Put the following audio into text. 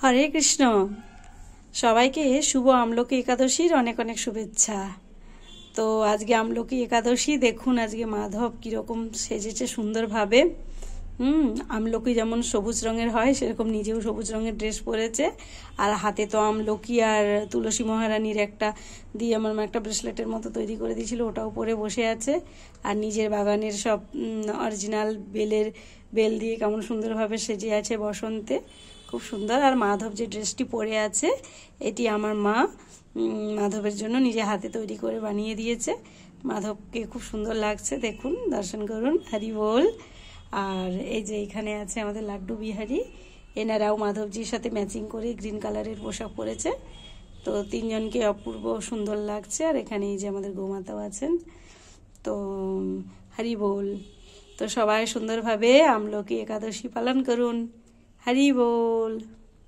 হরে কৃষ্ণ। সবাইকে শুভ আমলকি একাদশীর অনেক অনেক শুভেচ্ছা। তো আজকে আমলকি একাদশী, দেখুন আজকে মাধব কীরকম সেজেছে সুন্দরভাবে। আমলকি যেমন সবুজ রঙের হয় সেরকম নিজেও সবুজ রঙের ড্রেস পরেছে, আর হাতে তো আমলকি আর তুলসী মহারানীর একটা দিয়ে আমার একটা ব্রেসলেটের মতো তৈরি করে দিয়েছিল, ওটাও পরে বসে আছে। আর নিজের বাগানের সব অরিজিনাল বেল দিয়ে কেমন সুন্দরভাবে সেজে আছে বসন্তে, খুব সুন্দর। আর মাধব যে ড্রেসটি পরে আছে এটি আমার মা মাধবের জন্য নিজে হাতে তৈরি করে বানিয়ে দিয়েছে। মাধবকে খুব সুন্দর লাগছে, দেখুন দর্শন করুন, হরি বল। আর এই যে এখানে আছে আমাদের লাড্ডু বিহারি, এনারাও মাধবজির সাথে ম্যাচিং করে গ্রিন কালারের পোশাক পরেছে। তো তিনজনকে অপূর্ব সুন্দর লাগছে। আর এখানে এই যে আমাদের গোমাতাও আছেন। তো হরি বল। তো সবাই সুন্দরভাবে আমলকি একাদশী পালন করুন। হরি বল।